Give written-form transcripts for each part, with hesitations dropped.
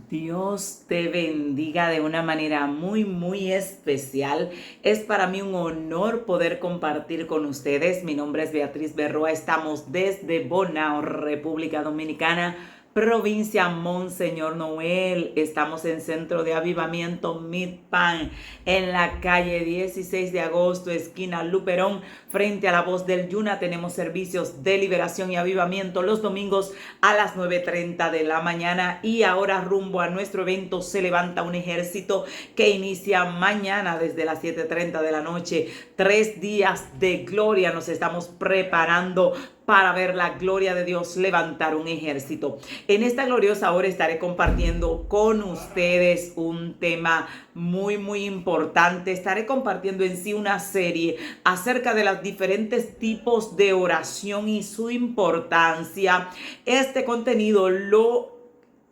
Dios te bendiga de una manera muy especial. Es para mí un honor poder compartir con ustedes. Mi nombre es Beatriz Berroa. Estamos desde Bonao, República Dominicana, provincia Monseñor Noel. Estamos en Centro de Avivamiento Midpan, en la calle 16 de agosto, esquina Luperón, frente a la Voz del Yuna. Tenemos servicios de liberación y avivamiento los domingos a las 9:30 de la mañana. Y ahora rumbo a nuestro evento Se Levanta un Ejército, que inicia mañana desde las 7:30 de la noche. 3 días de gloria. Nos estamos preparando para ver la gloria de Dios levantar un ejército. En esta gloriosa hora estaré compartiendo con ustedes un tema muy importante. Estaré compartiendo en sí una serie acerca de los diferentes tipos de oración y su importancia. Este contenido lo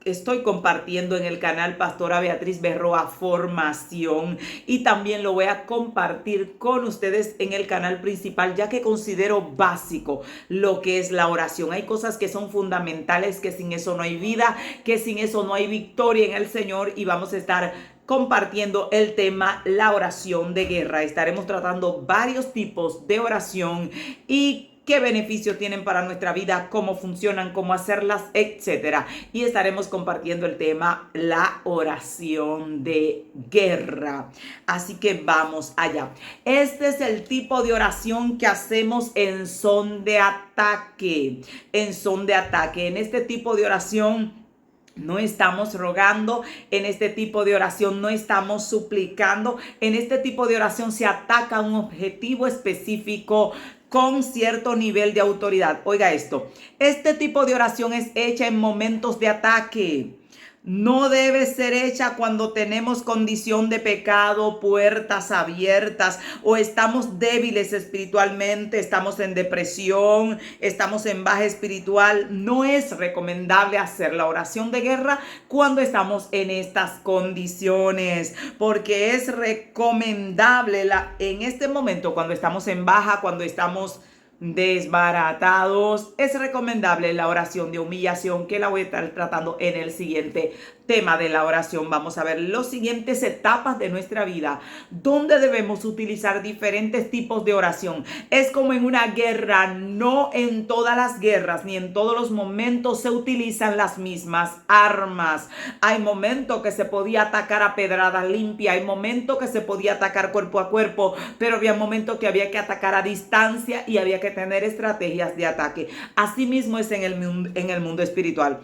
estoy compartiendo en el canal Pastora Beatriz Berroa Formación, y también lo voy a compartir con ustedes en el canal principal, ya que considero básico lo que es la oración. Hay cosas que son fundamentales, que sin eso no hay vida, que sin eso no hay victoria en el Señor, y vamos a estar compartiendo el tema la oración de guerra. Estaremos tratando varios tipos de oración y qué beneficios tienen para nuestra vida, cómo funcionan, cómo hacerlas, etcétera. Y estaremos compartiendo el tema la oración de guerra. Así que vamos allá. Este es el tipo de oración que hacemos en son de ataque. En son de ataque. En este tipo de oración no estamos rogando, en este tipo de oración no estamos suplicando, en este tipo de oración se ataca un objetivo específico con cierto nivel de autoridad. Oiga esto, este tipo de oración es hecha en momentos de ataque. No debe ser hecha cuando tenemos condición de pecado, puertas abiertas, o estamos débiles espiritualmente, estamos en depresión, estamos en baja espiritual. No es recomendable hacer la oración de guerra cuando estamos en estas condiciones, porque es recomendable en este momento, cuando estamos en baja, cuando estamos desbaratados, es recomendable la oración de humillación, que la voy a estar tratando en el siguiente tema de la oración. Vamos a ver las siguientes etapas de nuestra vida donde debemos utilizar diferentes tipos de oración. Es como en una guerra, no en todas las guerras ni en todos los momentos se utilizan las mismas armas. Hay momentos que se podía atacar a pedrada limpia, hay momentos que se podía atacar cuerpo a cuerpo, pero había momentos que había que atacar a distancia y había que tener estrategias de ataque. Asimismo es en el mundo espiritual.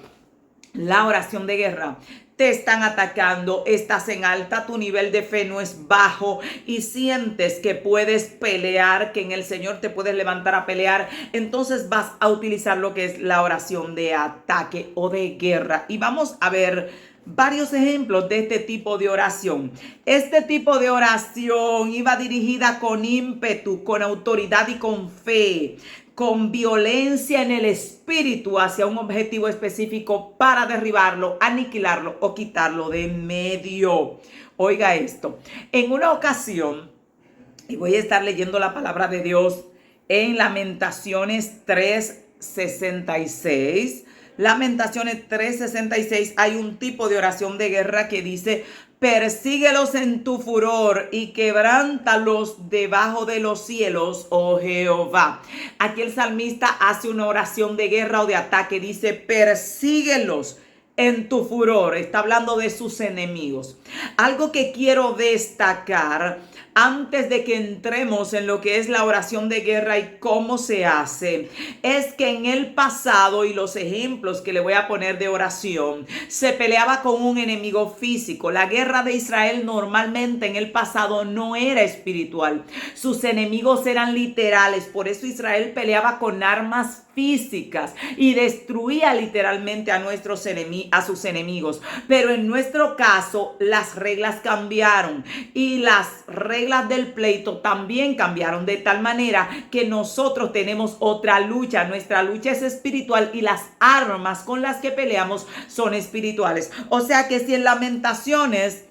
La oración de guerra, te están atacando, estás en alta, tu nivel de fe no es bajo y sientes que puedes pelear, que en el Señor te puedes levantar a pelear, entonces vas a utilizar lo que es la oración de ataque o de guerra. Y vamos a ver varios ejemplos de este tipo de oración. Este tipo de oración iba dirigida con ímpetu, con autoridad y con fe, con violencia en el espíritu hacia un objetivo específico para derribarlo, aniquilarlo o quitarlo de en medio. Oiga esto, en una ocasión, y voy a estar leyendo la palabra de Dios en Lamentaciones 3:66. Lamentaciones 3:66, hay un tipo de oración de guerra que dice: persíguelos en tu furor y quebrántalos debajo de los cielos, oh Jehová. Aquí el salmista hace una oración de guerra o de ataque. Dice: persíguelos en tu furor. Está hablando de sus enemigos. Algo que quiero destacar antes de que entremos en lo que es la oración de guerra y cómo se hace, es que en el pasado, y los ejemplos que le voy a poner de oración, se peleaba con un enemigo físico. La guerra de Israel normalmente en el pasado no era espiritual. Sus enemigos eran literales. Por eso Israel peleaba con armas físicas y destruía literalmente a sus enemigos. Pero en nuestro caso, las reglas cambiaron y las reglas del pleito también cambiaron, de tal manera que nosotros tenemos otra lucha. Nuestra lucha es espiritual y las armas con las que peleamos son espirituales. O sea que si en Lamentaciones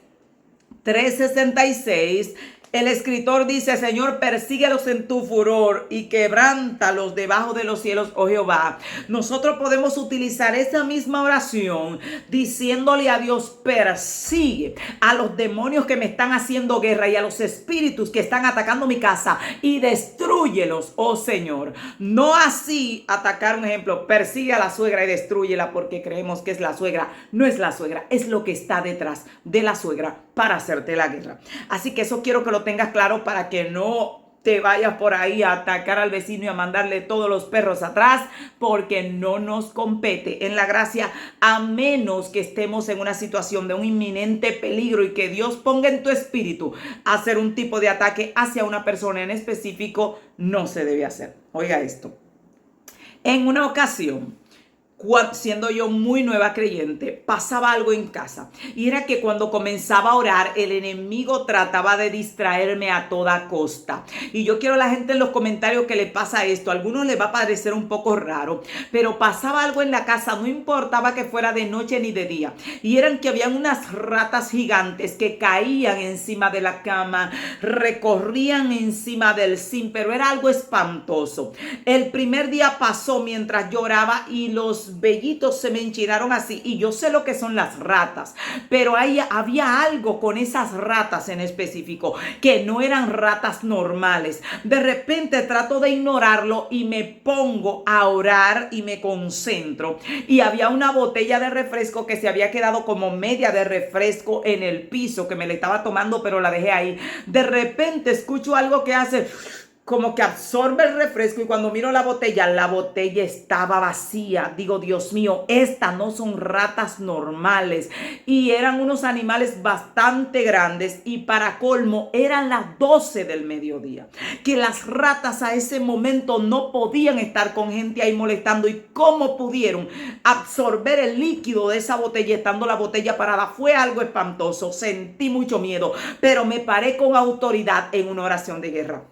3:66 El escritor dice, Señor, persíguelos en tu furor y quebrántalos debajo de los cielos, oh Jehová. Nosotros podemos utilizar esa misma oración diciéndole a Dios, persigue a los demonios que me están haciendo guerra y a los espíritus que están atacando mi casa y destrúyelos, oh Señor. No así atacar, un ejemplo, persigue a la suegra y destrúyela porque creemos que es la suegra. No es la suegra, es lo que está detrás de la suegra para hacerte la guerra. Así que eso quiero que lo tengas claro para que no te vayas por ahí a atacar al vecino y a mandarle todos los perros atrás, porque no nos compete en la gracia, a menos que estemos en una situación de un inminente peligro y que Dios ponga en tu espíritu hacer un tipo de ataque hacia una persona en específico. No se debe hacer. Oiga esto. En una ocasión, siendo yo muy nueva creyente, pasaba algo en casa. Y era que cuando comenzaba a orar, el enemigo trataba de distraerme a toda costa. Y yo quiero a la gente en los comentarios que le pasa esto. A algunos les va a parecer un poco raro, pero pasaba algo en la casa, no importaba que fuera de noche ni de día. Y eran que habían unas ratas gigantes que caían encima de la cama, recorrían encima del zinc, pero era algo espantoso. El primer día pasó mientras yo oraba y los vellitos se me enchinaron así, y yo sé lo que son las ratas, pero ahí había algo con esas ratas en específico, que no eran ratas normales. De repente trato de ignorarlo y me pongo a orar y me concentro, y había una botella de refresco que se había quedado como media de refresco en el piso, que me la estaba tomando pero la dejé ahí. De repente escucho algo que hace como que absorbe el refresco, y cuando miro la botella estaba vacía. Digo, Dios mío, estas no son ratas normales. Y eran unos animales bastante grandes, y para colmo eran las 12 del mediodía. Que las ratas a ese momento no podían estar con gente ahí molestando. ¿Y cómo pudieron absorber el líquido de esa botella estando la botella parada? Fue algo espantoso, sentí mucho miedo, pero me paré con autoridad en una oración de guerra.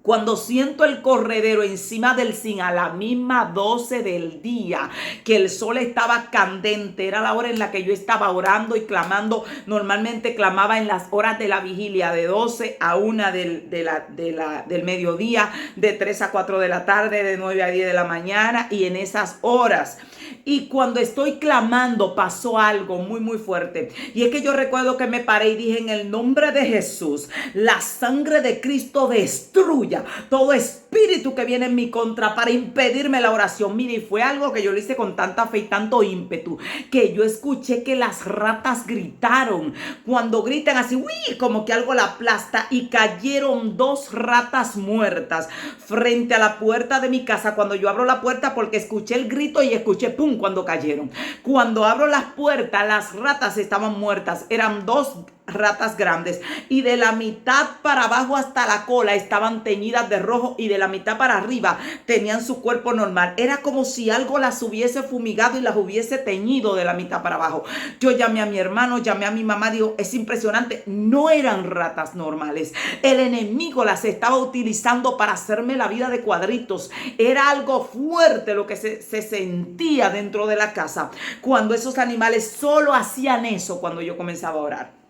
Cuando siento el corredero encima del zinc a la misma 12 del día, que el sol estaba candente, era la hora en la que yo estaba orando y clamando. Normalmente clamaba en las horas de la vigilia, de 12 a 1 del mediodía, de 3 a 4 de la tarde, de 9 a 10 de la mañana, y en esas horas. Y cuando estoy clamando pasó algo muy muy fuerte, y es que yo recuerdo que me paré y dije, en el nombre de Jesús, la sangre de Cristo destruya todo espíritu que viene en mi contra para impedirme la oración. Mire, y fue algo que yo lo hice con tanta fe y tanto ímpetu, que yo escuché que las ratas gritaron. Cuando gritan así, uy, como que algo la aplasta, y cayeron 2 ratas muertas frente a la puerta de mi casa. Cuando yo abro la puerta, porque escuché el grito y escuché pum cuando cayeron. Cuando abro las puertas, las ratas estaban muertas. Eran 2 ratas grandes, y de la mitad para abajo hasta la cola estaban teñidas de rojo, y de la mitad para arriba tenían su cuerpo normal. Era como si algo las hubiese fumigado y las hubiese teñido de la mitad para abajo. Yo llamé a mi hermano, llamé a mi mamá, digo, es impresionante, no eran ratas normales. El enemigo las estaba utilizando para hacerme la vida de cuadritos. Era algo fuerte lo que se sentía dentro de la casa cuando esos animales solo hacían eso cuando yo comenzaba a orar.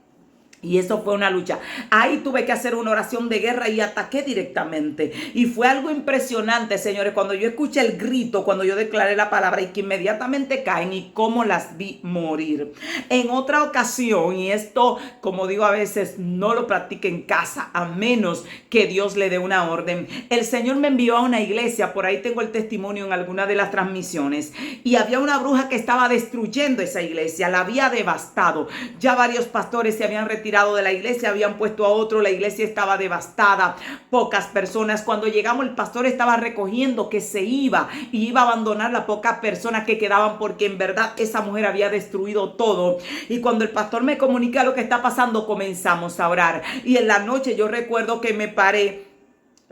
Y eso fue una lucha. Ahí tuve que hacer una oración de guerra y ataqué directamente. Y fue algo impresionante, señores, cuando yo escuché el grito, cuando yo declaré la palabra, y que inmediatamente caen, y cómo las vi morir. En otra ocasión, y esto, como digo a veces, no lo practique en casa, a menos que Dios le dé una orden. El Señor me envió a una iglesia, por ahí tengo el testimonio en alguna de las transmisiones, y había una bruja que estaba destruyendo esa iglesia, la había devastado. Ya varios pastores se habían retirado de la iglesia, habían puesto a otro, la iglesia estaba devastada, pocas personas. Cuando llegamos, el pastor estaba recogiendo que se iba, y iba a abandonar las pocas personas que quedaban, porque en verdad esa mujer había destruido todo. Y cuando el pastor me comunica lo que está pasando, comenzamos a orar. Y en la noche yo recuerdo que me paré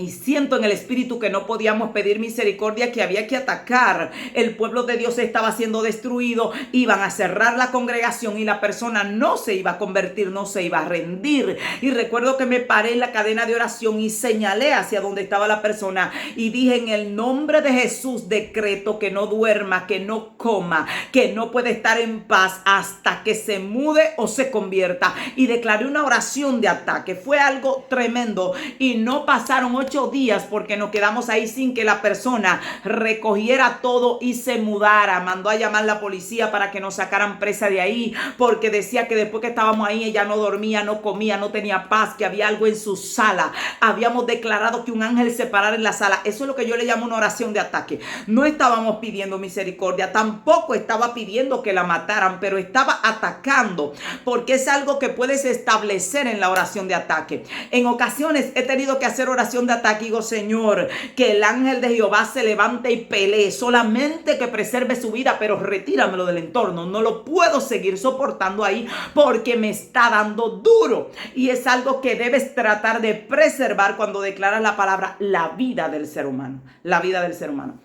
Y siento en el espíritu que no podíamos pedir misericordia, que había que atacar. El pueblo de Dios estaba siendo destruido. Iban a cerrar la congregación y la persona no se iba a convertir, no se iba a rendir. Y recuerdo que me paré en la cadena de oración y señalé hacia donde estaba la persona. Y dije: en el nombre de Jesús decreto que no duerma, que no coma, que no puede estar en paz hasta que se mude o se convierta. Y declaré una oración de ataque. Fue algo tremendo. Y no pasaron 8 días porque nos quedamos ahí sin que la persona recogiera todo y se mudara. Mandó a llamar la policía para que nos sacaran presa de ahí, porque decía que después que estábamos ahí ella no dormía, no comía, no tenía paz, que había algo en su sala. Habíamos declarado que un ángel se parara en la sala. Eso es lo que yo le llamo una oración de ataque. No estábamos pidiendo misericordia, tampoco estaba pidiendo que la mataran, pero estaba atacando, porque es algo que puedes establecer en la oración de ataque. En ocasiones he tenido que hacer oración de ataque y digo: Señor, que el ángel de Jehová se levante y pelee, solamente que preserve su vida, pero retíramelo del entorno. No lo puedo seguir soportando ahí porque me está dando duro. Y es algo que debes tratar de preservar cuando declaras la palabra: la vida del ser humano. La vida del ser humano.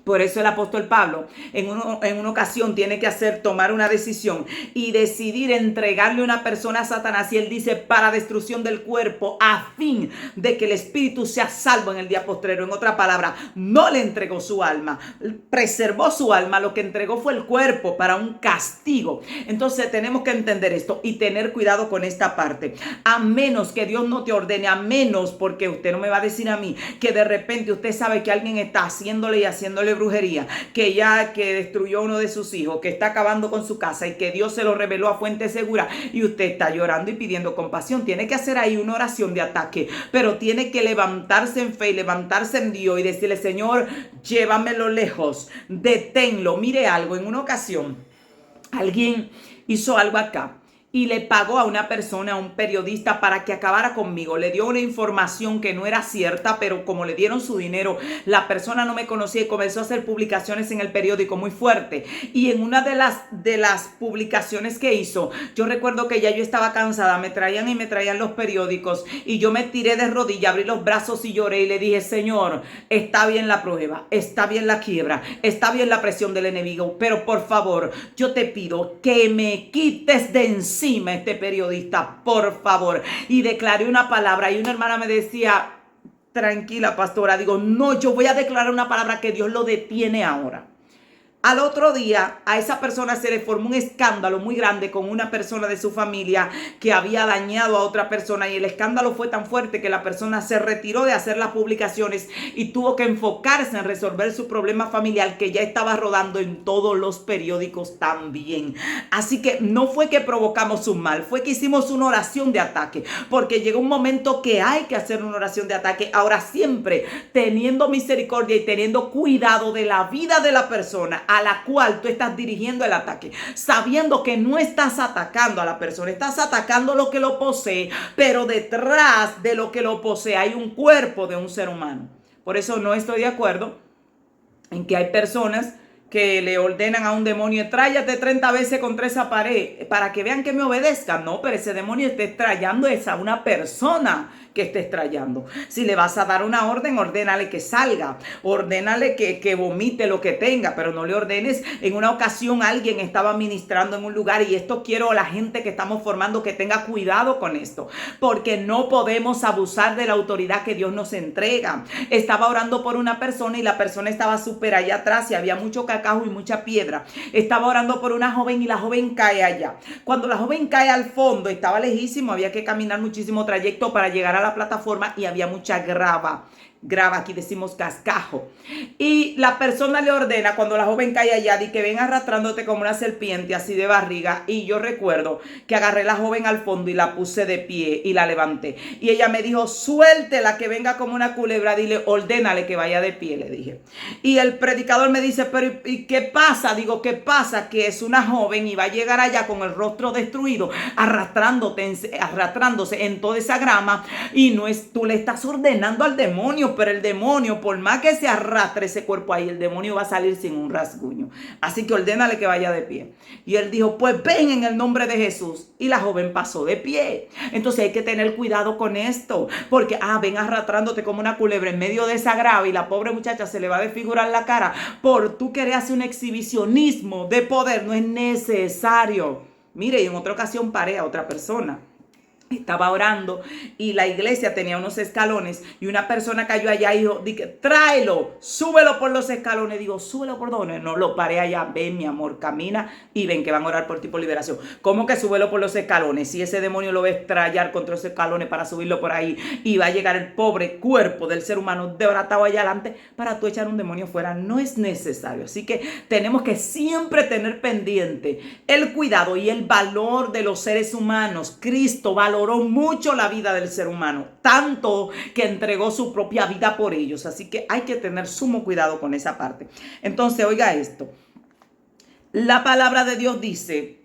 Por eso el apóstol Pablo en una ocasión tiene que tomar una decisión y decidir entregarle una persona a Satanás. Y él dice: para destrucción del cuerpo, a fin de que el espíritu sea salvo en el día postrero. En otra palabra, no le entregó su alma, preservó su alma. Lo que entregó fue el cuerpo para un castigo. Entonces tenemos que entender esto y tener cuidado con esta parte. A menos que Dios no te ordene, a menos, porque usted no me va a decir a mí que de repente usted sabe que alguien está haciéndole brujería, que destruyó a uno de sus hijos, que está acabando con su casa y que Dios se lo reveló a fuente segura, y usted está llorando y pidiendo compasión. Tiene que hacer ahí una oración de ataque, pero tiene que levantarse en fe y levantarse en Dios y decirle: Señor, llévamelo lejos, deténlo. Mire algo, en una ocasión alguien hizo algo acá y le pagó a una persona, a un periodista, para que acabara conmigo. Le dio una información que no era cierta, pero como le dieron su dinero, la persona no me conocía y comenzó a hacer publicaciones en el periódico muy fuerte. Y en una de las publicaciones que hizo, yo recuerdo que ya yo estaba cansada, me traían los periódicos y yo me tiré de rodillas, abrí los brazos y lloré y le dije: Señor, está bien la prueba, está bien la quiebra, está bien la presión del enemigo, pero por favor, yo te pido que me quites de encima este periodista, por favor. Y declaré una palabra y una hermana me decía: tranquila, pastora. Digo: no, yo voy a declarar una palabra que Dios lo detiene ahora. Al otro día a esa persona se le formó un escándalo muy grande con una persona de su familia que había dañado a otra persona, y el escándalo fue tan fuerte que la persona se retiró de hacer las publicaciones y tuvo que enfocarse en resolver su problema familiar, que ya estaba rodando en todos los periódicos también. Así que no fue que provocamos un mal, fue que hicimos una oración de ataque, porque llegó un momento que hay que hacer una oración de ataque. Ahora, siempre teniendo misericordia y teniendo cuidado de la vida de la persona a la cual tú estás dirigiendo el ataque, sabiendo que no estás atacando a la persona, estás atacando lo que lo posee, pero detrás de lo que lo posee hay un cuerpo de un ser humano. Por eso no estoy de acuerdo en que hay personas que le ordenan a un demonio: tráyate 30 veces contra esa pared para que vean que me obedezcan. No, pero ese demonio está estrellando es a una persona que esté estrellando. Si le vas a dar una orden, ordénale que salga, ordénale que vomite lo que tenga, pero no le ordenes. En una ocasión alguien estaba ministrando en un lugar, y esto quiero a la gente que estamos formando que tenga cuidado con esto, porque no podemos abusar de la autoridad que Dios nos entrega. Estaba orando por una persona y la persona estaba súper allá atrás y había mucho cacao y mucha piedra. Estaba orando por una joven y la joven cae allá. Cuando la joven cae al fondo, estaba lejísimo, había que caminar muchísimo trayecto para llegar a la plataforma y había mucha grava, aquí decimos cascajo, y la persona le ordena, cuando la joven cae allá, di que ven arrastrándote como una serpiente, así de barriga. Y yo recuerdo que agarré a la joven al fondo y la puse de pie y la levanté, y ella me dijo: suéltela, que venga como una culebra, dile, ordénale que vaya de pie, le dije. Y el predicador me dice: pero ¿y qué pasa? Digo: ¿qué pasa? Que es una joven y va a llegar allá con el rostro destruido, arrastrándose en toda esa grama, y no es, tú le estás ordenando al demonio, pero el demonio, por más que se arrastre ese cuerpo ahí, el demonio va a salir sin un rasguño. Así que ordénale que vaya de pie. Y él dijo, pues ven en el nombre de Jesús. Y la joven pasó de pie. Entonces hay que tener cuidado con esto, porque ven arrastrándote como una culebra en medio de esa grava y la pobre muchacha se le va a desfigurar la cara por tú querer hacer un exhibicionismo de poder. No es necesario. Mire, y en otra ocasión paré a otra persona. Estaba orando y la iglesia tenía unos escalones y una persona cayó allá y dijo, tráelo, súbelo por los escalones. Digo, súbelo por donde. No, lo paré allá. Ven, mi amor, camina y ven que van a orar por ti por liberación. ¿Cómo que súbelo por los escalones? Si ese demonio lo va a estrellar contra los escalones para subirlo por ahí y va a llegar el pobre cuerpo del ser humano desbaratado allá adelante para tú echar un demonio fuera, no es necesario. Así que tenemos que siempre tener pendiente el cuidado y el valor de los seres humanos. Cristo valoró mucho la vida del ser humano, tanto que entregó su propia vida por ellos. Así que hay que tener sumo cuidado con esa parte. Entonces, oiga esto. La palabra de Dios dice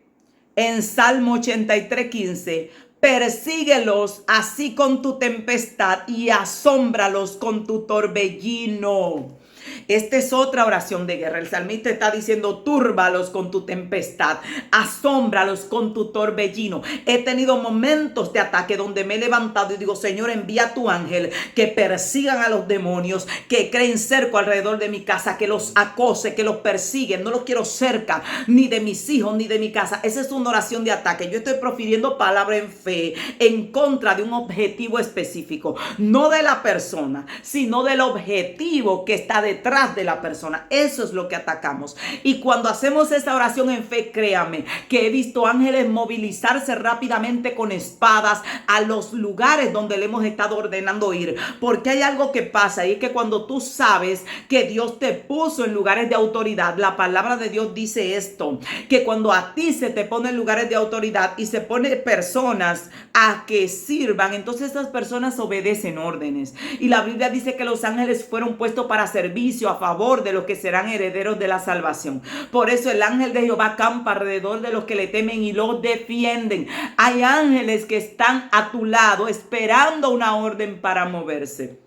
en Salmo 83:15, persíguelos así con tu tempestad y asómbralos con tu torbellino. Esta es otra oración de guerra. El salmista está diciendo, túrbalos con tu tempestad, asómbralos con tu torbellino. He tenido momentos de ataque donde me he levantado y digo, Señor, envía tu ángel que persigan a los demonios, que creen cerco alrededor de mi casa, que los acose, que los persiguen. No los quiero cerca, ni de mis hijos, ni de mi casa. Esa es una oración de ataque. Yo estoy profiriendo palabra en fe, en contra de un objetivo específico, no de la persona, sino del objetivo que está detrás de la persona. Eso es lo que atacamos. Y cuando hacemos esta oración en fe, créame que he visto ángeles movilizarse rápidamente con espadas a los lugares donde le hemos estado ordenando ir. Porque hay algo que pasa y es que cuando tú sabes que Dios te puso en lugares de autoridad, la palabra de Dios dice esto, que cuando a ti se te pone en lugares de autoridad y se pone personas a que sirvan, entonces esas personas obedecen órdenes. Y la Biblia dice que los ángeles fueron puestos para servicio a favor de los que serán herederos de la salvación. Por eso el ángel de Jehová campa alrededor de los que le temen y los defienden. Hay ángeles que están a tu lado esperando una orden para moverse.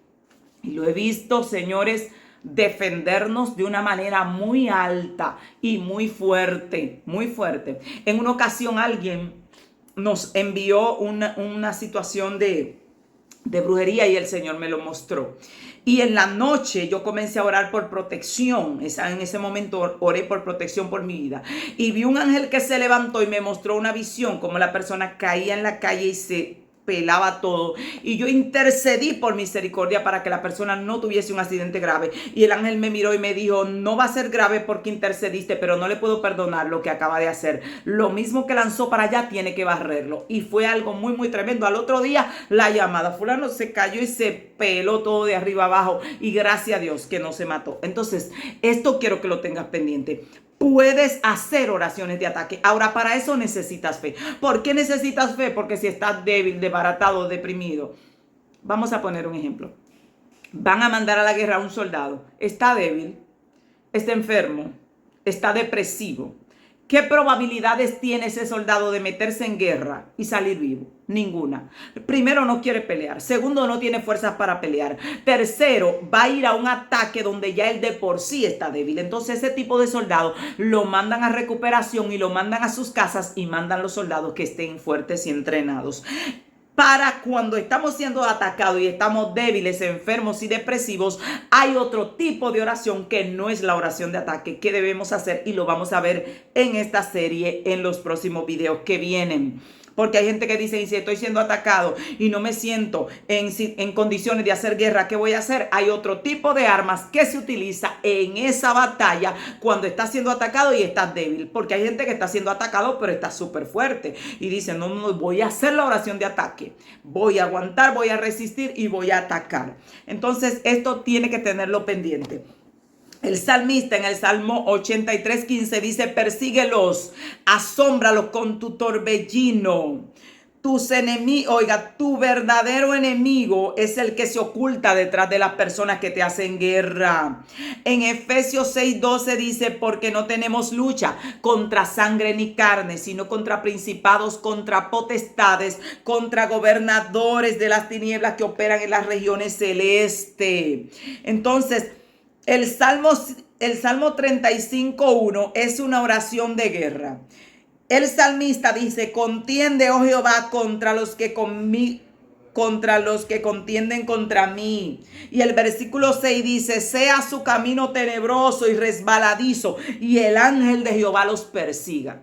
Y lo he visto, señores, defendernos de una manera muy alta y muy fuerte, muy fuerte. En una ocasión alguien nos envió una situación de brujería y el Señor me lo mostró. Y en la noche yo comencé a orar por protección. En ese momento oré por protección por mi vida. Y vi un ángel que se levantó y me mostró una visión, como la persona caía en la calle y se pelaba todo. Y yo intercedí por misericordia para que la persona no tuviese un accidente grave. Y el ángel me miró y me dijo, no va a ser grave porque intercediste, pero no le puedo perdonar lo que acaba de hacer. Lo mismo que lanzó para allá, tiene que barrerlo. Y fue algo muy, muy tremendo. Al otro día, la llamada. Fulano se cayó y se peló todo de arriba abajo. Y gracias a Dios que no se mató. Entonces, esto quiero que lo tengas pendiente. Puedes hacer oraciones de ataque. Ahora, para eso necesitas fe. ¿Por qué necesitas fe? Porque si estás débil, desbaratado, deprimido. Vamos a poner un ejemplo. Van a mandar a la guerra a un soldado. Está débil, está enfermo, está depresivo. ¿Qué probabilidades tiene ese soldado de meterse en guerra y salir vivo? Ninguna. Primero, no quiere pelear. Segundo, no tiene fuerzas para pelear. Tercero, va a ir a un ataque donde ya él de por sí está débil. Entonces ese tipo de soldado lo mandan a recuperación y lo mandan a sus casas y mandan los soldados que estén fuertes y entrenados. Para cuando estamos siendo atacados y estamos débiles, enfermos y depresivos, hay otro tipo de oración que no es la oración de ataque que debemos hacer y lo vamos a ver en esta serie en los próximos videos que vienen. Porque hay gente que dice, y si estoy siendo atacado y no me siento en condiciones de hacer guerra, ¿qué voy a hacer? Hay otro tipo de armas que se utiliza en esa batalla cuando estás siendo atacado y estás débil. Porque hay gente que está siendo atacado pero está súper fuerte. Y dice, no, voy a hacer la oración de ataque. Voy a aguantar, voy a resistir y voy a atacar. Entonces esto tiene que tenerlo pendiente. El salmista en el Salmo 83:15 dice, persíguelos, asómbralos con tu torbellino. tus enemigos, oiga, tu verdadero enemigo es el que se oculta detrás de las personas que te hacen guerra. En Efesios 6:12 dice, porque no tenemos lucha contra sangre ni carne, sino contra principados, contra potestades, contra gobernadores de las tinieblas que operan en las regiones celestes. Entonces, el Salmo 35:1 es una oración de guerra. El salmista dice, contiende, oh Jehová, contra los que contienden contra mí. Y el versículo 6 dice, sea su camino tenebroso y resbaladizo, y el ángel de Jehová los persiga.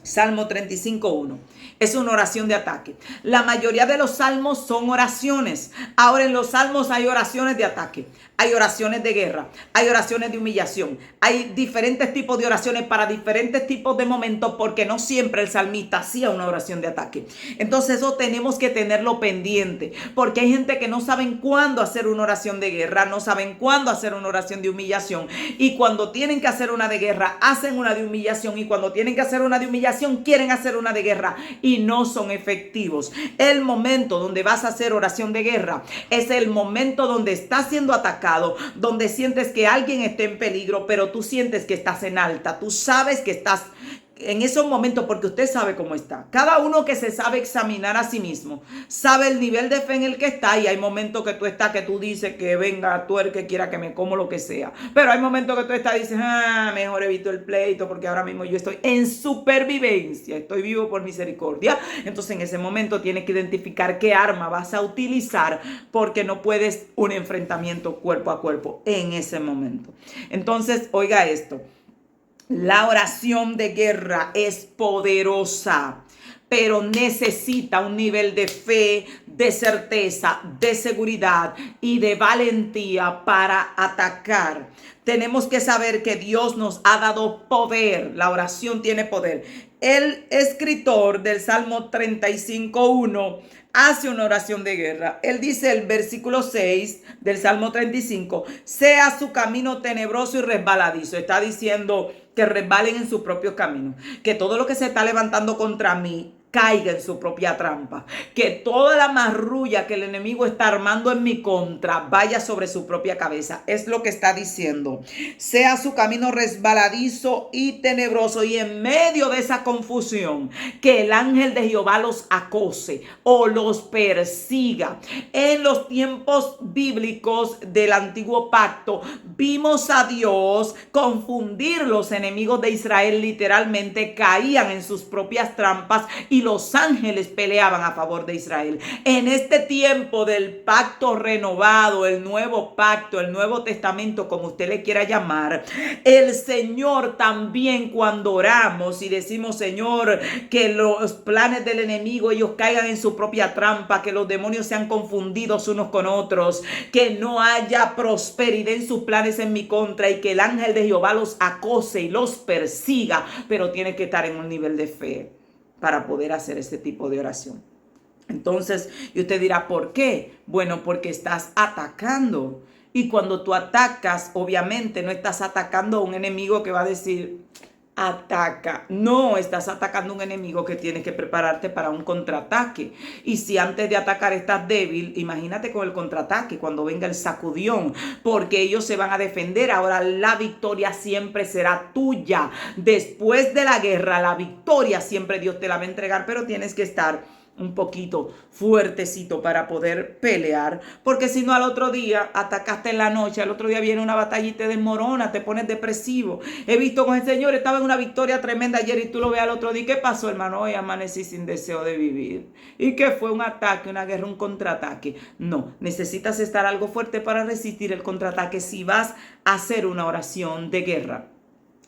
Salmo 35:1. Es una oración de ataque. La mayoría de los salmos son oraciones. Ahora en los salmos hay oraciones de ataque, hay oraciones de guerra, hay oraciones de humillación. Hay diferentes tipos de oraciones para diferentes tipos de momentos, porque no siempre el salmista hacía una oración de ataque. Entonces eso tenemos que tenerlo pendiente, porque hay gente que no saben cuándo hacer una oración de guerra, no saben cuándo hacer una oración de humillación. Y cuando tienen que hacer una de guerra, hacen una de humillación. Y cuando tienen que hacer una de humillación, quieren hacer una de guerra y no son efectivos. El momento donde vas a hacer oración de guerra es el momento donde estás siendo atacado, donde sientes que alguien está en peligro, pero tú sientes que estás en alta. Tú sabes que estás en esos momentos, porque usted sabe cómo está. Cada uno que se sabe examinar a sí mismo sabe el nivel de fe en el que está. Y hay momentos que tú estás, que tú dices que venga tú el que quiera que me como lo que sea. Pero hay momentos que tú estás y dices, mejor evito el pleito, porque ahora mismo yo estoy en supervivencia, estoy vivo por misericordia. Entonces en ese momento tienes que identificar qué arma vas a utilizar, porque no puedes un enfrentamiento cuerpo a cuerpo en ese momento. Entonces, oiga esto. La oración de guerra es poderosa, pero necesita un nivel de fe, de certeza, de seguridad y de valentía para atacar. Tenemos que saber que Dios nos ha dado poder. La oración tiene poder. El escritor del Salmo 35:1 hace una oración de guerra. Él dice el versículo 6 del Salmo 35, sea su camino tenebroso y resbaladizo. Está diciendo que resbalen en su propio camino, que todo lo que se está levantando contra mí caiga en su propia trampa, que toda la marrulla que el enemigo está armando en mi contra vaya sobre su propia cabeza. Es lo que está diciendo. Sea su camino resbaladizo y tenebroso, y en medio de esa confusión, que el ángel de Jehová los acose o los persiga. En los tiempos bíblicos del antiguo pacto, vimos a Dios confundir los enemigos de Israel. Literalmente caían en sus propias trampas y los ángeles peleaban a favor de Israel. En este tiempo del pacto renovado, el nuevo pacto, el Nuevo Testamento, como usted le quiera llamar, el Señor también, cuando oramos y decimos, Señor, que los planes del enemigo, ellos caigan en su propia trampa, que los demonios sean confundidos unos con otros, que no haya prosperidad en sus planes en mi contra, y que el ángel de Jehová los acose y los persiga. Pero tiene que estar en un nivel de fe para poder hacer este tipo de oración. Entonces, y usted dirá, ¿por qué? Bueno, porque estás atacando. Y cuando tú atacas, obviamente no estás atacando a un enemigo que va a decir, ataca. No, estás atacando a un enemigo que tienes que prepararte para un contraataque. Y si antes de atacar estás débil, imagínate con el contraataque, cuando venga el sacudión, porque ellos se van a defender. Ahora la victoria siempre será tuya. Después de la guerra, la victoria siempre Dios te la va a entregar, pero tienes que estar un poquito fuertecito para poder pelear, porque si no, al otro día atacaste en la noche, al otro día viene una batalla y te desmorona, te pones depresivo. He visto con el Señor, estaba en una victoria tremenda ayer y tú lo ves al otro día. ¿Qué pasó, hermano? Hoy amanecí sin deseo de vivir. ¿Y qué fue? Un ataque, una guerra, un contraataque. No, necesitas estar algo fuerte para resistir el contraataque si vas a hacer una oración de guerra.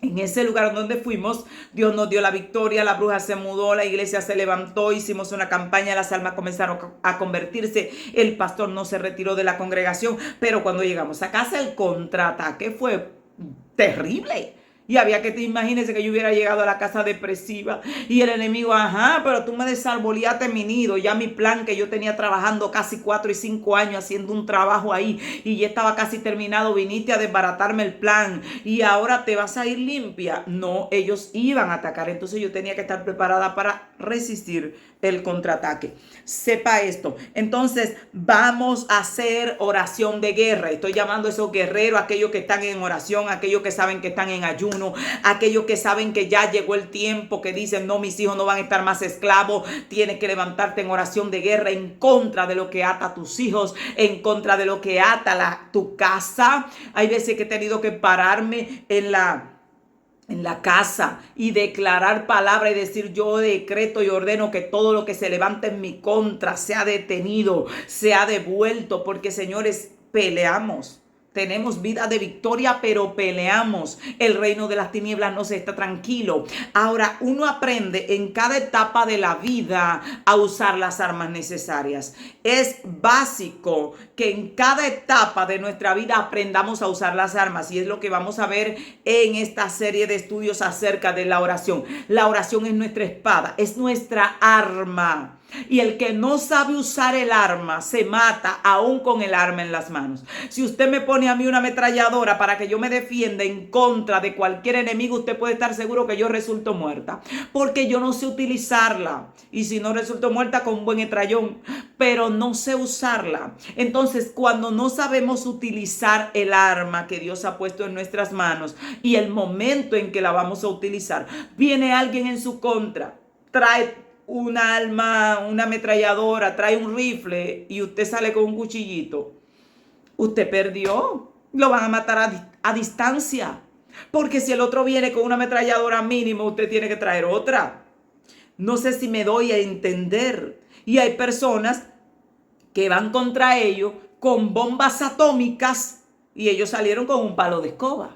En ese lugar donde fuimos, Dios nos dio la victoria, la bruja se mudó, la iglesia se levantó, hicimos una campaña, las almas comenzaron a convertirse, el pastor no se retiró de la congregación, pero cuando llegamos a casa el contraataque fue terrible. Y había que te imagínese que yo hubiera llegado a la casa depresiva y el enemigo, pero tú me desarboleaste mi nido, ya mi plan que yo tenía trabajando casi 4 y 5 años haciendo un trabajo ahí y ya estaba casi terminado, viniste a desbaratarme el plan y ahora te vas a ir limpia. No, ellos iban a atacar, entonces yo tenía que estar preparada para resistir el contraataque. Sepa esto. Entonces vamos a hacer oración de guerra. Estoy llamando a esos guerreros, aquellos que están en oración, aquellos que saben que están en ayuno, aquellos que saben que ya llegó el tiempo, que dicen, no, mis hijos no van a estar más esclavos. Tienes que levantarte en oración de guerra en contra de lo que ata a tus hijos, en contra de lo que ata tu casa. Hay veces que he tenido que pararme en la casa y declarar palabra y decir, yo decreto y ordeno que todo lo que se levante en mi contra sea detenido, sea devuelto, porque señores, peleamos. Tenemos vida de victoria, pero peleamos. El reino de las tinieblas no se está tranquilo. Ahora, uno aprende en cada etapa de la vida a usar las armas necesarias. Es básico que en cada etapa de nuestra vida aprendamos a usar las armas. Y es lo que vamos a ver en esta serie de estudios acerca de la oración. La oración es nuestra espada, es nuestra arma. Y el que no sabe usar el arma se mata aún con el arma en las manos. Si usted me pone a mí una ametralladora para que yo me defienda en contra de cualquier enemigo, usted puede estar seguro que yo resulto muerta, porque yo no sé utilizarla. Y si no resulto muerta, con un buen metrallón, pero no sé usarla. Entonces, cuando no sabemos utilizar el arma que Dios ha puesto en nuestras manos y el momento en que la vamos a utilizar, viene alguien en su contra, trae una ametralladora, trae un rifle y usted sale con un cuchillito, usted perdió. Lo van a matar a distancia. Porque si el otro viene con una ametralladora mínimo, usted tiene que traer otra. No sé si me doy a entender. Y hay personas que van contra ellos con bombas atómicas y ellos salieron con un palo de escoba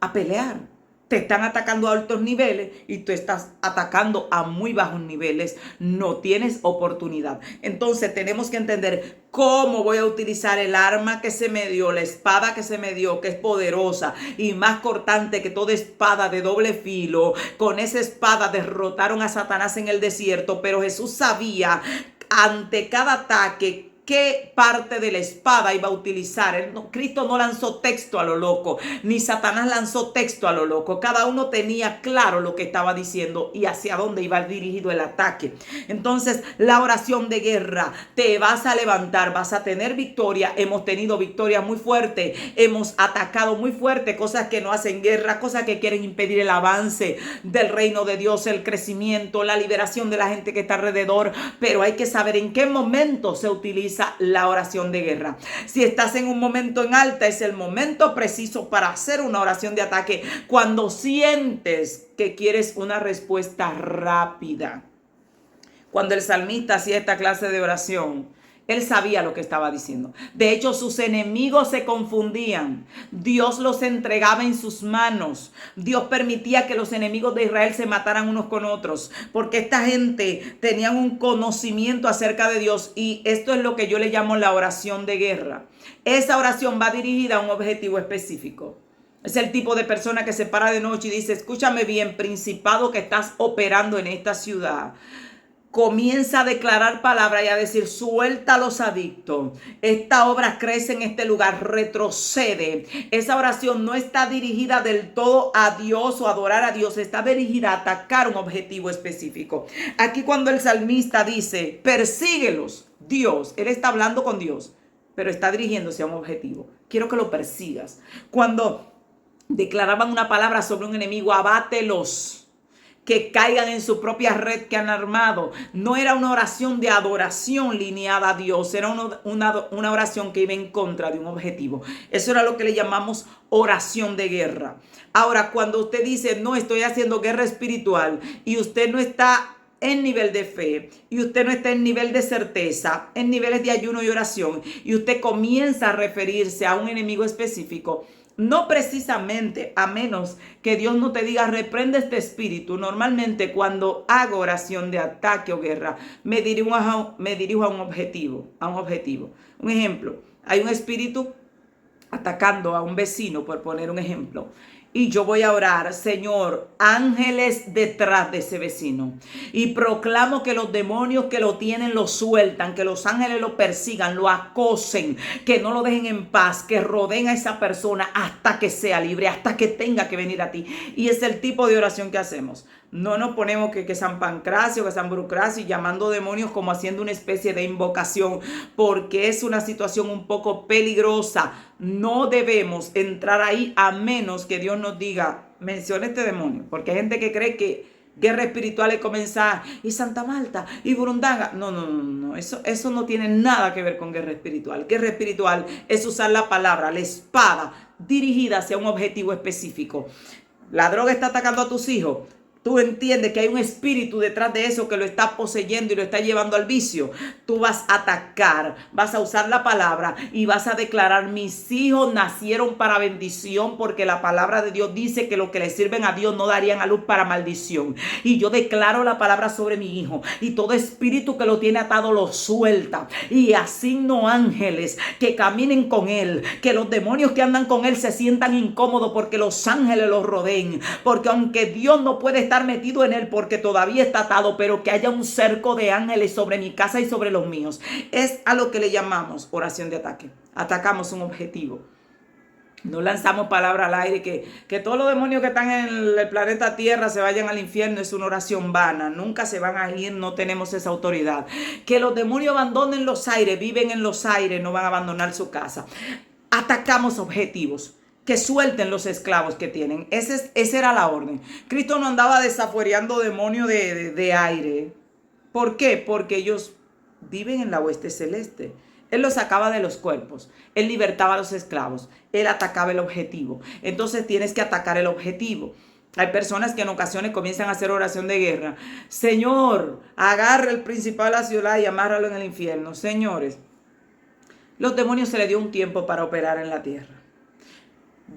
a pelear. Te están atacando a altos niveles y tú estás atacando a muy bajos niveles. No tienes oportunidad. Entonces tenemos que entender cómo voy a utilizar el arma que se me dio, la espada que se me dio, que es poderosa y más cortante que toda espada de doble filo. Con esa espada derrotaron a Satanás en el desierto, pero Jesús sabía ante cada ataque qué parte de la espada iba a utilizar. Cristo no lanzó texto a lo loco, ni Satanás lanzó texto a lo loco. Cada uno tenía claro lo que estaba diciendo y hacia dónde iba dirigido el ataque. Entonces, la oración de guerra, te vas a levantar, vas a tener victoria. Hemos tenido victoria muy fuerte, hemos atacado muy fuerte cosas que no hacen guerra, cosas que quieren impedir el avance del reino de Dios, el crecimiento, la liberación de la gente que está alrededor. Pero hay que saber en qué momento se utiliza la oración de guerra. Si estás en un momento en alta, es el momento preciso para hacer una oración de ataque. Cuando sientes que quieres una respuesta rápida. Cuando el salmista hacía esta clase de oración, él sabía lo que estaba diciendo. De hecho, sus enemigos se confundían. Dios los entregaba en sus manos. Dios permitía que los enemigos de Israel se mataran unos con otros, porque esta gente tenía un conocimiento acerca de Dios. Y esto es lo que yo le llamo la oración de guerra. Esa oración va dirigida a un objetivo específico. Es el tipo de persona que se para de noche y dice, escúchame bien, principado que estás operando en esta ciudad. Comienza a declarar palabra y a decir, suelta a los adictos. Esta obra crece en este lugar, retrocede. Esa oración no está dirigida del todo a Dios o a adorar a Dios, está dirigida a atacar un objetivo específico. Aquí cuando el salmista dice, persíguelos, Dios, él está hablando con Dios, pero está dirigiéndose a un objetivo. Quiero que lo persigas. Cuando declaraban una palabra sobre un enemigo, abátelos, que caigan en su propia red que han armado. No era una oración de adoración lineada a Dios, era una oración que iba en contra de un objetivo. Eso era lo que le llamamos oración de guerra. Ahora, cuando usted dice, no, estoy haciendo guerra espiritual, y usted no está en nivel de fe, y usted no está en nivel de certeza, en niveles de ayuno y oración, y usted comienza a referirse a un enemigo específico, no precisamente, a menos que Dios no te diga, reprende este espíritu. Normalmente cuando hago oración de ataque o guerra, me dirijo a un objetivo, Un ejemplo, hay un espíritu atacando a un vecino, por poner un ejemplo. Y yo voy a orar, Señor, ángeles detrás de ese vecino. Y proclamo que los demonios que lo tienen lo sueltan, que los ángeles lo persigan, lo acosen, que no lo dejen en paz, que rodeen a esa persona hasta que sea libre, hasta que tenga que venir a ti. Y es el tipo de oración que hacemos. no nos ponemos que San Pancracio, que San Brucracio, llamando demonios como haciendo una especie de invocación, porque es una situación un poco peligrosa. No debemos entrar ahí a menos que Dios nos diga, menciona este demonio, porque hay gente que cree que guerra espiritual es comenzar, y Santa Marta, y Burundanga. No. Eso no tiene nada que ver con guerra espiritual. Guerra espiritual es usar la palabra, la espada, dirigida hacia un objetivo específico. La droga está atacando a tus hijos. Tú entiendes que hay un espíritu detrás de eso que lo está poseyendo y lo está llevando al vicio. Tú vas a atacar, vas a usar la palabra y vas a declarar: mis hijos nacieron para bendición, porque la palabra de Dios dice que los que le sirven a Dios no darían a luz para maldición. Y yo declaro la palabra sobre mi hijo, y todo espíritu que lo tiene atado lo suelta, y asigno ángeles que caminen con él, que los demonios que andan con él se sientan incómodos porque los ángeles los rodeen, porque aunque Dios no puede estar metido en él porque todavía está atado, pero que haya un cerco de ángeles sobre mi casa y sobre los míos. Es a lo que le llamamos oración de ataque. Atacamos un objetivo. No lanzamos palabra al aire, que todos los demonios que están en el planeta Tierra se vayan al infierno. Es una oración vana. Nunca se van a ir, no tenemos esa autoridad. Que los demonios abandonen los aires, viven en los aires, no van a abandonar su casa. Atacamos objetivos. Que suelten los esclavos que tienen. Esa era la orden. Cristo no andaba desafuereando demonios de aire. ¿Por qué? Porque ellos viven en la hueste celeste. Él los sacaba de los cuerpos. Él libertaba a los esclavos. Él atacaba el objetivo. Entonces tienes que atacar el objetivo. Hay personas que en ocasiones comienzan a hacer oración de guerra. Señor, agarra el principal de la ciudad y amárralo en el infierno. Señores, los demonios se les dio un tiempo para operar en la tierra.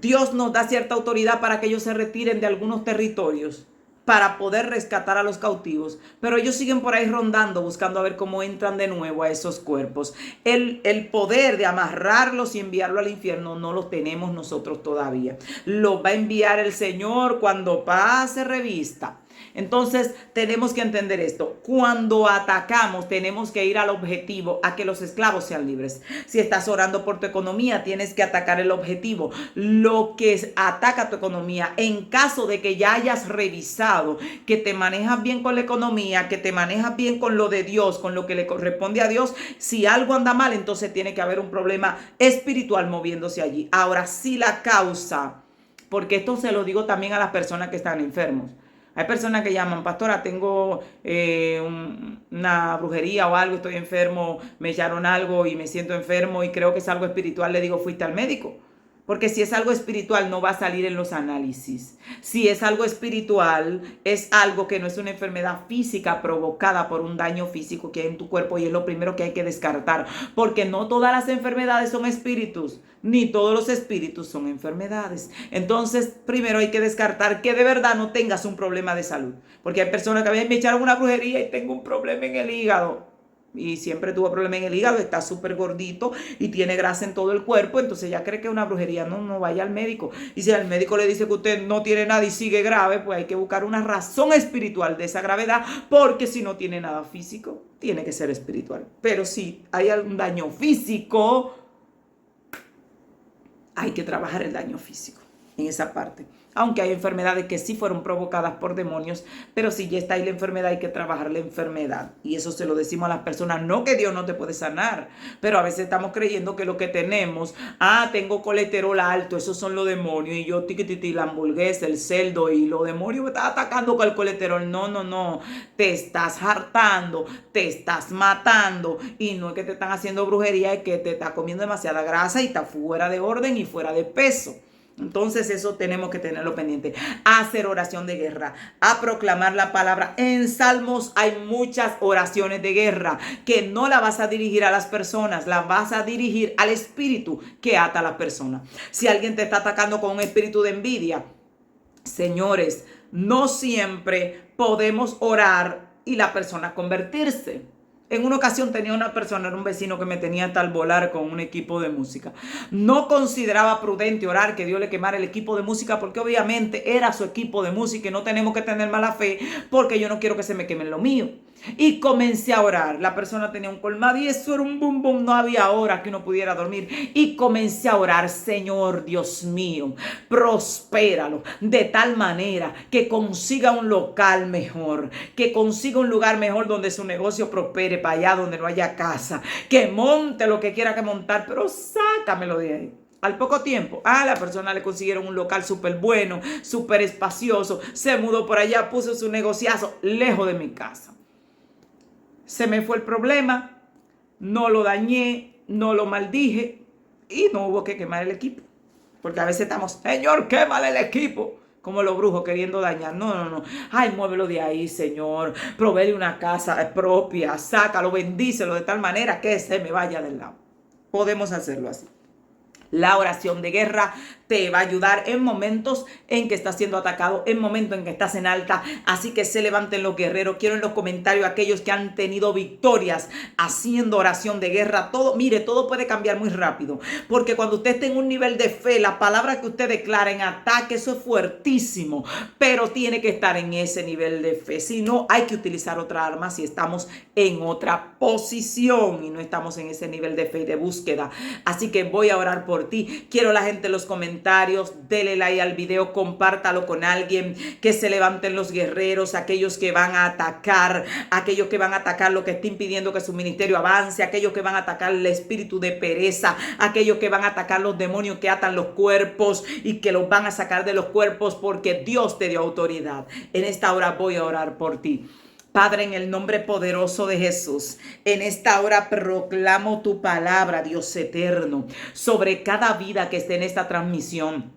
Dios nos da cierta autoridad para que ellos se retiren de algunos territorios para poder rescatar a los cautivos, pero ellos siguen por ahí rondando, buscando a ver cómo entran de nuevo a esos cuerpos. El poder de amarrarlos y enviarlo al infierno no lo tenemos nosotros todavía. Lo va a enviar el Señor cuando pase revista. Entonces tenemos que entender esto. Cuando atacamos tenemos que ir al objetivo, a que los esclavos sean libres. Si estás orando por tu economía, tienes que atacar el objetivo, lo que ataca tu economía. En caso de que ya hayas revisado que te manejas bien con la economía, que te manejas bien con lo de Dios, con lo que le corresponde a Dios, si algo anda mal, entonces tiene que haber un problema espiritual moviéndose allí. Ahora sí, la causa, porque esto se lo digo también a las personas que están enfermos. Hay personas que llaman: pastora, tengo una brujería o algo, estoy enfermo, me echaron algo y me siento enfermo y creo que es algo espiritual. Le digo: fuiste al médico. Porque si es algo espiritual no va a salir en los análisis. Si es algo espiritual, es algo que no es una enfermedad física provocada por un daño físico que hay en tu cuerpo, y es lo primero que hay que descartar. Porque no todas las enfermedades son espíritus, ni todos los espíritus son enfermedades. Entonces, primero hay que descartar que de verdad no tengas un problema de salud. Porque hay personas que a veces me echaron una brujería y tengo un problema en el hígado. Y siempre tuvo problema en el hígado, está súper gordito y tiene grasa en todo el cuerpo, entonces ya cree que es una brujería. No vaya al médico. Y si el médico le dice que usted no tiene nada y sigue grave, pues hay que buscar una razón espiritual de esa gravedad, porque si no tiene nada físico, tiene que ser espiritual. Pero si hay algún daño físico, hay que trabajar el daño físico en esa parte. Aunque hay enfermedades que sí fueron provocadas por demonios, pero si ya está ahí la enfermedad, hay que trabajar la enfermedad. Y eso se lo decimos a las personas, no que Dios no te puede sanar, pero a veces estamos creyendo que lo que tenemos, tengo colesterol alto, esos son los demonios, y yo tiquititi, la hamburguesa, el cerdo, y los demonios me están atacando con el colesterol. No, te estás hartando, te estás matando, y no es que te están haciendo brujería, es que te estás comiendo demasiada grasa y está fuera de orden y fuera de peso. Entonces eso tenemos que tenerlo pendiente. A hacer oración de guerra, a proclamar la palabra. En Salmos hay muchas oraciones de guerra que no la vas a dirigir a las personas, la vas a dirigir al espíritu que ata a la persona. Si alguien te está atacando con un espíritu de envidia, señores, no siempre podemos orar y la persona convertirse. En una ocasión tenía una persona, era un vecino que me tenía hasta al volar con un equipo de música. No consideraba prudente orar que Dios le quemara el equipo de música, porque obviamente era su equipo de música y no tenemos que tener mala fe, porque yo no quiero que se me quemen lo mío. Y comencé a orar. La persona tenía un colmado y eso era un bum bum. No había hora que uno pudiera dormir. Y comencé a orar. Señor Dios mío, prospéralo de tal manera que consiga un local mejor, que consiga un lugar mejor donde su negocio prospere, para allá donde no haya casa, que monte lo que quiera que montar, pero sácamelo de ahí. Al poco tiempo, a la persona le consiguieron un local súper bueno, súper espacioso, se mudó por allá, puso su negociazo lejos de mi casa. Se me fue el problema, no lo dañé, no lo maldije y no hubo que quemar el equipo. Porque a veces estamos, Señor, quémale el equipo, como los brujos queriendo dañar. No. Ay, muévelo de ahí, Señor. Provéele una casa propia, sácalo, bendícelo de tal manera que se me vaya del lado. Podemos hacerlo así. La oración de guerra te va a ayudar en momentos en que estás siendo atacado, en momentos en que estás en alta. Así que se levanten los guerreros. Quiero en los comentarios aquellos que han tenido victorias haciendo oración de guerra. Todo, mire, todo puede cambiar muy rápido. Porque cuando usted esté en un nivel de fe, la palabra que usted declara en ataque, eso es fuertísimo. Pero tiene que estar en ese nivel de fe. Si no, hay que utilizar otra arma si estamos en otra posición y no estamos en ese nivel de fe y de búsqueda. Así que voy a orar por ti. Quiero la gente en los comentarios, dele like al video, compártalo con alguien, que se levanten los guerreros, aquellos que van a atacar, lo que está impidiendo que su ministerio avance, aquellos que van a atacar el espíritu de pereza, aquellos que van a atacar los demonios que atan los cuerpos y que los van a sacar de los cuerpos porque Dios te dio autoridad. En esta hora voy a orar por ti. Padre, en el nombre poderoso de Jesús, en esta hora proclamo tu palabra, Dios eterno, sobre cada vida que esté en esta transmisión.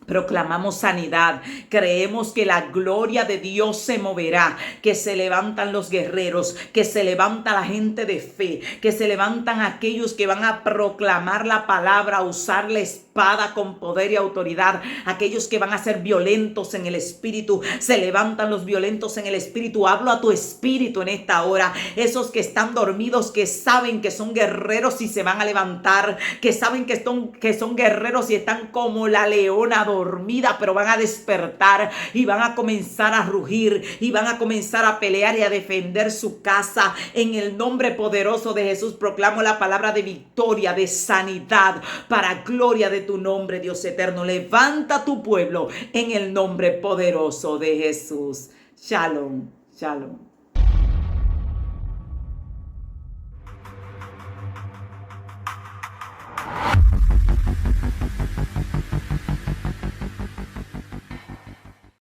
Proclamamos sanidad, creemos que la gloria de Dios se moverá, que se levantan los guerreros, que se levanta la gente de fe, que se levantan aquellos que van a proclamar la palabra, a usar la espada con poder y autoridad, aquellos que van a ser violentos en el espíritu, se levantan los violentos en el espíritu. Hablo a tu espíritu en esta hora, esos que están dormidos, que saben que son guerreros y se van a levantar, que saben que son guerreros y están como la leona dormida, pero van a despertar y van a comenzar a rugir y van a comenzar a pelear y a defender su casa. En el nombre poderoso de Jesús proclamo la palabra de victoria, de sanidad, para gloria de tu nombre, Dios eterno. Levanta tu pueblo en el nombre poderoso de Jesús. Shalom, shalom.